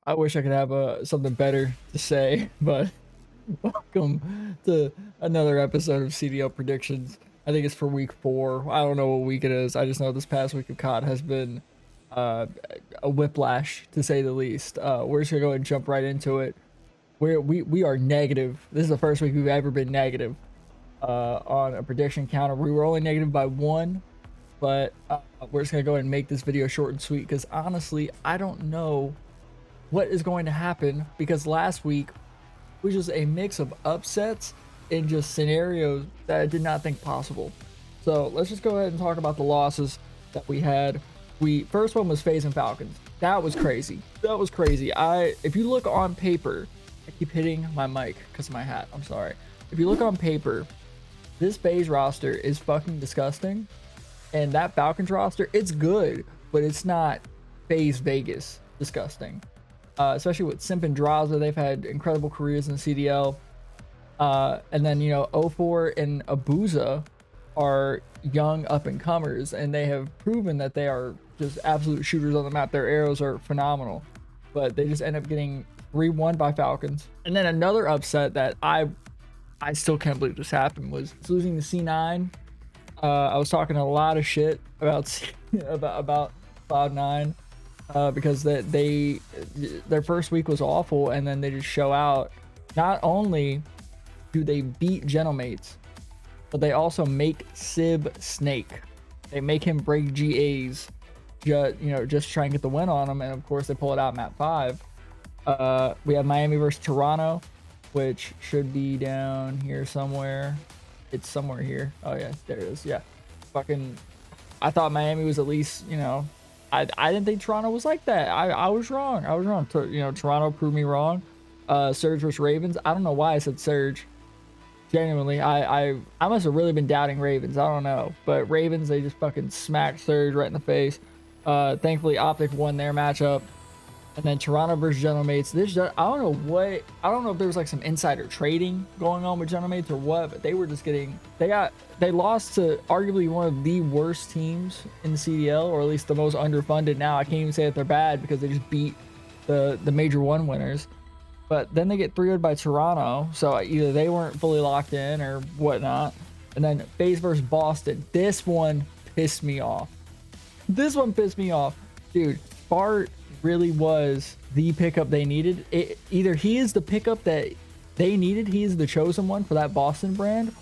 I wish I could have something better to say, but welcome to another episode of CDL predictions. I think it's for week 4. I don't know what week it is. I just know this past week of COD has been uh, a whiplash to say the least. We're just gonna go ahead and jump right into it. We are negative. This is the first week we've ever been negative on a prediction counter. We were only negative by 1, but we're just gonna go ahead and make this video short and sweet because honestly, I don't know what is going to happen because last week was just a mix of upsets and just scenarios that I did not think possible. So let's just go ahead and talk about the losses that we had. First one was FaZe and Falcons. That was crazy. That was crazy. If you look on paper, I keep hitting my mic because of my hat. I'm sorry. If you look on paper, this FaZe roster is fucking disgusting, and that Falcons roster, it's good, but it's not FaZe Vegas disgusting. Especially with Simp and Draza, they've had incredible careers in the CDL. And then, you know, 04 and Abuza are young up-and-comers, and they have proven that they are just absolute shooters on the map. Their arrows are phenomenal, but they just end up getting 3-1 by Falcons. And then another upset that I still can't believe this happened was losing to C9. I was talking a lot of shit about about Cloud9. Because their first week was awful, and then they just show out. Not only do they beat Gentlemates, but they also make Sib snake. They make him break GAs, just try and get the win on them, and of course they pull it out map 5. We have Miami versus Toronto, which should be down here somewhere. It's somewhere here. Oh yeah, there it is. Yeah, I thought Miami was at least, I didn't think Toronto was like that. I was wrong. Toronto proved me wrong. Surge versus Ravens. I don't know why I said Surge. Genuinely, I must have really been doubting Ravens. I don't know. But Ravens, they just fucking smacked Surge right in the face. Thankfully, OpTic won their matchup. And then Toronto versus Gentlemates. I don't know if there was like some insider trading going on with Gentlemates or what, but they were just they lost to arguably one of the worst teams in the CDL, or at least the most underfunded. Now I can't even say that they're bad because they just beat the Major 1 winners. But then they get 3-0'd by Toronto, so either they weren't fully locked in or whatnot. And then FaZe versus Boston. This one pissed me off. Dude. Bart really was the pickup they needed. Either he is the pickup that they needed, he is the chosen one for that Boston brand,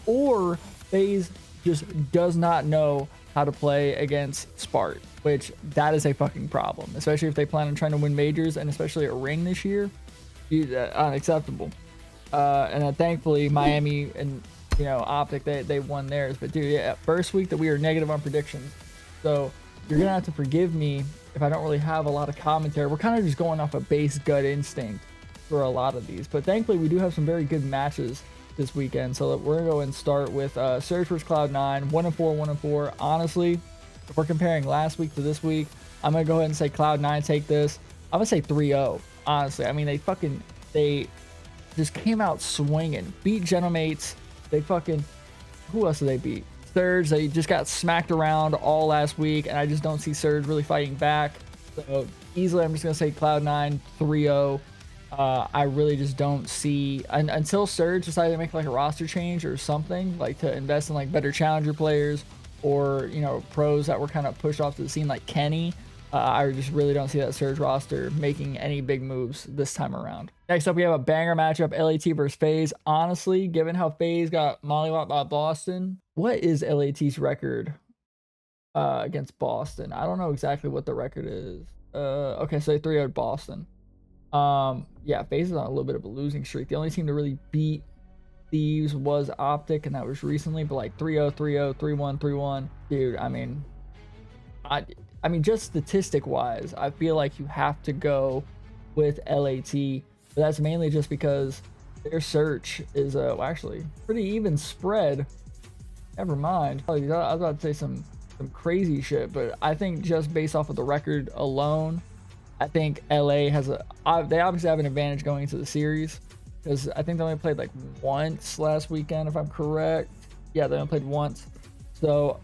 or FaZe just does not know how to play against Spart, which that is a fucking problem, especially if they plan on trying to win majors, and especially a ring this year. Unacceptable. And then thankfully Miami and OpTic, they won theirs. But dude, yeah, first week that we are negative on predictions, so you're gonna have to forgive me if I don't really have a lot of commentary. We're kind of just going off a base gut instinct for a lot of these, but thankfully we do have some very good matches this weekend. So we're gonna go and start with Surge vs Cloud9, 1-4, 1-4. Honestly, if we're comparing last week to this week, I'm gonna go ahead and say Cloud9 take this. I'm gonna say 3-0. Honestly, I mean, they just came out swinging, beat Gentlemates. Who else did they beat? Surge. They just got smacked around all last week, and I just don't see Surge really fighting back. So easily, I'm just gonna say Cloud9 3-0. I really just don't see until Surge decided to make like a roster change or something, like to invest in like better challenger players or pros that were kind of pushed off to the scene like Kenny. I just really don't see that Surge roster making any big moves this time around. Next up, we have a banger matchup, LAT versus FaZe. Honestly, given how FaZe got mollywopped by Boston, what is LAT's record against Boston? I don't know exactly what the record is. Okay, so they 3-0'd Boston. Yeah, FaZe is on a little bit of a losing streak. The only team to really beat Thieves was OpTic, and that was recently, but like 3-0, 3-0, 3-1, 3-1. Dude, I mean, just statistic wise, I feel like you have to go with LAT, but that's mainly just because their search is actually pretty even spread. Never mind. I was about to say some crazy shit, but I think just based off of the record alone, I think LA has they obviously have an advantage going into the series, because I think they only played like once last weekend, if I'm correct. Yeah, they only played once. So,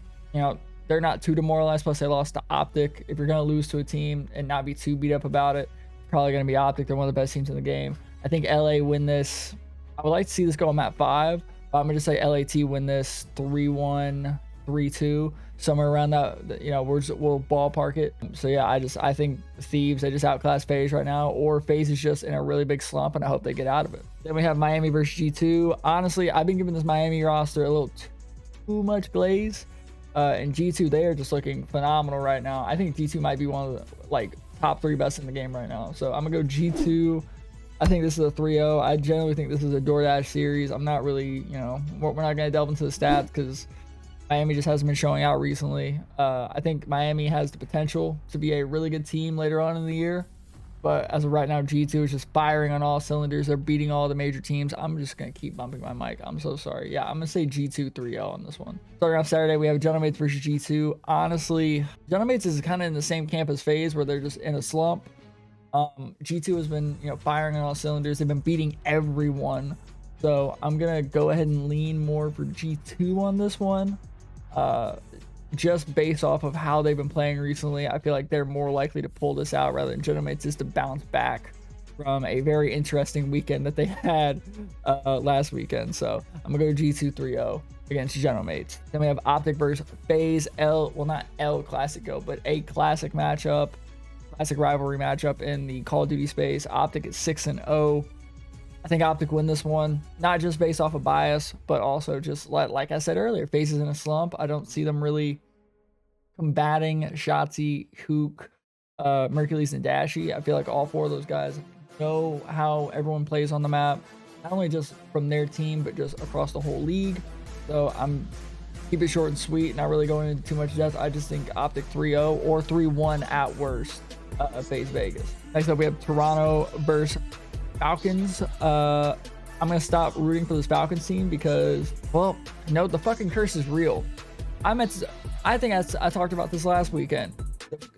they're not too demoralized. Plus, they lost to OpTic. If you're going to lose to a team and not be too beat up about it, probably going to be OpTic. They're one of the best teams in the game. I think LA win this. I would like to see this go on map 5. But I'm going to say LAT win this 3-1, 3-2, somewhere around that. You know, we'll ballpark it. So yeah, I think Thieves, they just outclass FaZe right now, or FaZe is just in a really big slump, and I hope they get out of it. Then we have Miami versus G2. Honestly, I've been giving this Miami roster a little too much glaze. And G2, they are just looking phenomenal right now. I think G2 might be one of the like top 3 best in the game right now. So I'm gonna go G2. I think this is a 3-0. I generally think this is a DoorDash series. I'm not really, you know, we're not gonna delve into the stats because Miami just hasn't been showing out recently. I think Miami has the potential to be a really good team later on in the year. But as of right now, G2 is just firing on all cylinders. They're beating all the major teams. I'm just going to keep bumping my mic. I'm so sorry. Yeah, I'm going to say G2 3-0 on this one. Starting off Saturday, we have Gentlemates versus G2. Honestly, Gentlemates is kind of in the same camp as FaZe, where they're just in a slump. G2 has been, you know, firing on all cylinders. They've been beating everyone. So I'm going to go ahead and lean more for G2 on this one. Just based off of how they've been playing recently, I feel like they're more likely to pull this out rather than Gentlemates just to bounce back from a very interesting weekend that they had last weekend. So I'm gonna go G2 3-0 against Gentlemates. Then we have OpTic versus FaZe not El Clasico, but a classic matchup, classic rivalry matchup in the Call of Duty space. OpTic is 6-0. I think OpTic win this one, not just based off of bias, but also just like I said earlier, FaZe is in a slump. I don't see them really combating Shotzzy, Hook, Mercules, and Dashy. I feel like all 4 of those guys know how everyone plays on the map, not only just from their team, but just across the whole league. So I'm keep it short and sweet, not really going into too much depth. I just think OpTic 3-0 or 3-1 at worst, FaZe Vegas. Next up, we have Toronto versus Falcons. I'm gonna stop rooting for this Falcons team because, well, no, the fucking curse is real. I think I talked about this last weekend.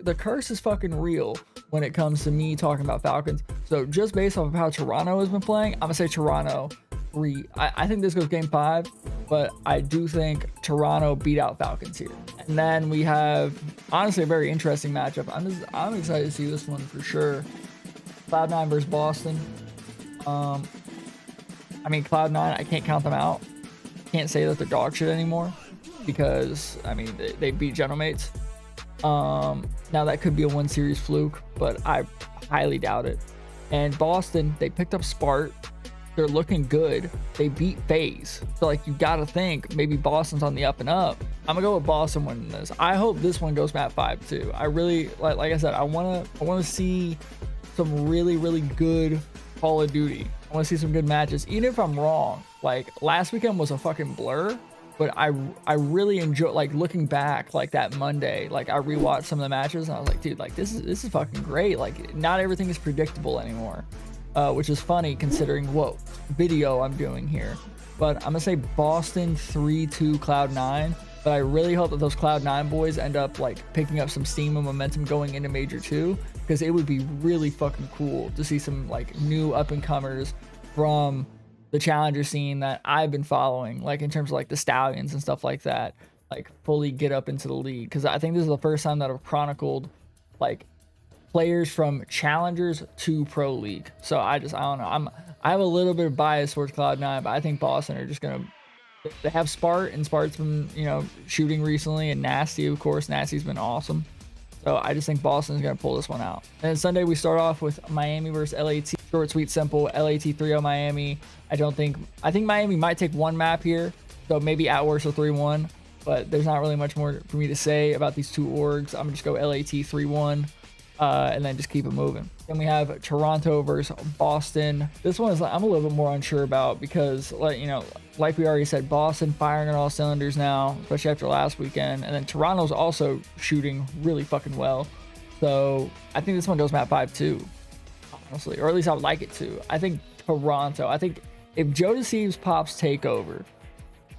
The curse is fucking real when it comes to me talking about Falcons. So just based off of how Toronto has been playing, I'm gonna say Toronto 3. I think this goes game 5, but I do think Toronto beat out Falcons here. And then we have honestly a very interesting matchup. I'm excited to see this one for sure. Cloud9 versus Boston. I mean, Cloud9, I can't count them out. Can't say that they're dog shit anymore because, I mean, they beat Gentlemates. Now that could be a 1 series fluke, but I highly doubt it. And Boston, they picked up Spart. They're looking good. They beat FaZe. So, like, you got to think maybe Boston's on the up and up. I'm going to go with Boston winning this. I hope this one goes map 5 too. I really, like I said, I want to see some really, really good Call of Duty. I want to see some good matches, even if I'm wrong. Like, last weekend was a fucking blur, but I really enjoy, like, looking back, like that Monday, like I rewatched some of the matches and I was like, dude, like this is fucking great. Like, not everything is predictable anymore, which is funny considering what video I'm doing here. But I'm gonna say Boston 3-2 Cloud9. But I really hope that those Cloud9 boys end up like picking up some steam and momentum going into Major 2, because it would be really fucking cool to see some like new up and comers from the challenger scene that I've been following, like in terms of like the Stallions and stuff like that, like fully get up into the league. Because I think this is the first time that I've chronicled like players from challengers to pro league. So I don't know. I have a little bit of bias towards Cloud9, but I think Boston are just gonna. They have Spart, and Spart's been, you know, shooting recently, and Nasty, of course. Nasty's been awesome. So I just think Boston's going to pull this one out. And then Sunday, we start off with Miami versus LAT. Short, sweet, simple. LAT 3-0 Miami. I think Miami might take 1 map here. So maybe at worst a 3-1. But there's not really much more for me to say about these 2 orgs. I'm going to just go LAT 3-1. And then just keep it moving. Then we have Toronto versus Boston. This one is I'm a little bit more unsure about because, like, you know, like we already said, Boston firing on all cylinders now, especially after last weekend. And then Toronto's also shooting really fucking well. So I think this one goes map 5 too, honestly, or at least I would like it to. I think Toronto. I think if Joe Deceives pops takeover,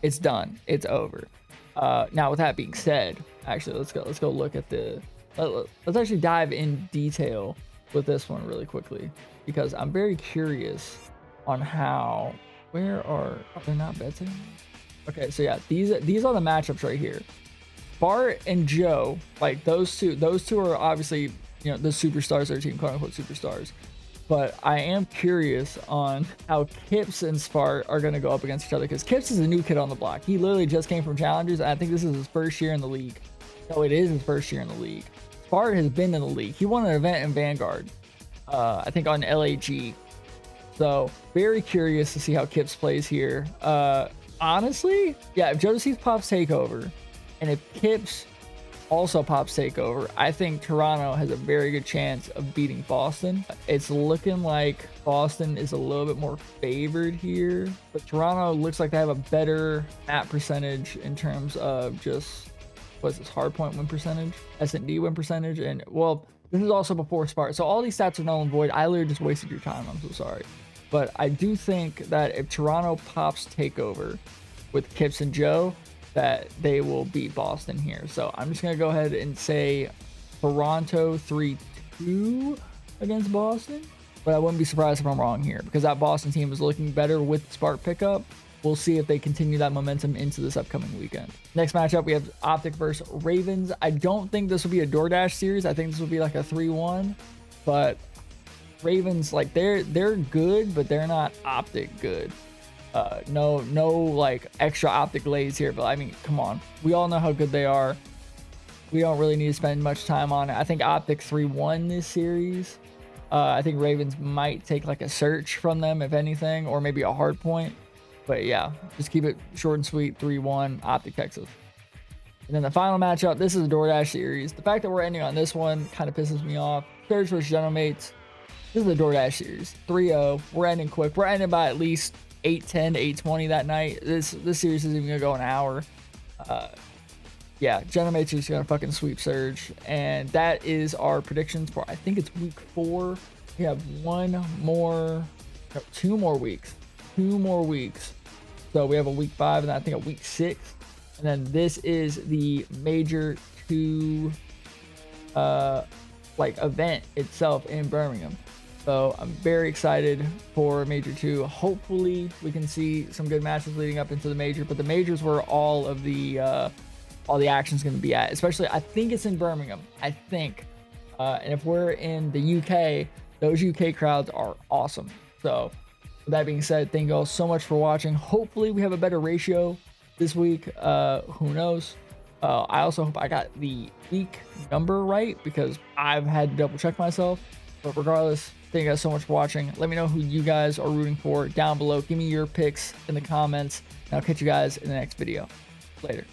it's done. It's over. Now with that being said, actually let's go look at the. Let's actually dive in detail with this one really quickly, because I'm very curious on how. Where are they not betting? Okay, so yeah, these are the matchups right here. Bart and Joe, like those two are obviously, you know, the superstars of their team, quote unquote superstars. but I am curious on how Kips and Spart are going to go up against each other, because Kips is a new kid on the block. He literally just came from Challengers, and I think this is his first year in the league. No, it is his first year in the league. Spart has been in the league. He won an event in Vanguard, I think on LAG. So very curious to see how Kips plays here. Honestly, yeah, if Joseph pops Takeover, and if Kips also pops Takeover, I think Toronto has a very good chance of beating Boston. It's looking like Boston is a little bit more favored here, but Toronto looks like they have a better map percentage in terms of just, what's this, hardpoint win percentage, S&D win percentage, and well, this is also before Spart. So all these stats are null and void. I literally just wasted your time. I'm so sorry. But I do think that if Toronto pops Takeover with Kips and Joe, that they will beat Boston here. So I'm just going to go ahead and say Toronto 3-2 against Boston. But I wouldn't be surprised if I'm wrong here, because that Boston team is looking better with Spart pickup. We'll see if they continue that momentum into this upcoming weekend. Next matchup, we have OpTic versus Ravens. I don't think this will be a DoorDash series. I think this will be like a 3-1. But Ravens, like, they're good, but they're not OpTic good. No like extra OpTic lays here, but I mean, come on, we all know how good they are. We don't really need to spend much time on it. I think OpTic 3-1 this series. I think Ravens might take like a search from them, if anything, or maybe a hard point. But yeah, just keep it short and sweet. 3-1 OpTic Texas. And then the final matchup, this is a DoorDash series. The fact that we're ending on this one kind of pisses me off. Surge versus Gentlemates. This is a DoorDash series. 3-0. We're ending quick. We're ending by at least 8:10 to 8:20 that night. This series isn't even gonna go an hour. Yeah, Gentlemates is gonna fucking sweep Surge, and that is our predictions for, I think it's week 4. We have two more weeks. So we have a week 5 and I think a week 6, and then this is the major 2 like event itself in Birmingham. So I'm very excited for Major 2. Hopefully we can see some good matches leading up into the Major, but the Majors where all the action's going to be at. Especially, I think it's in Birmingham. I think. And if we're in the UK, those UK crowds are awesome. So with that being said, thank you all so much for watching. Hopefully we have a better ratio this week. Who knows? I also hope I got the week number right, because I've had to double check myself. But regardless, thank you guys so much for watching. Let me know who you guys are rooting for down below. Give me your picks in the comments, and I'll catch you guys in the next video. Later.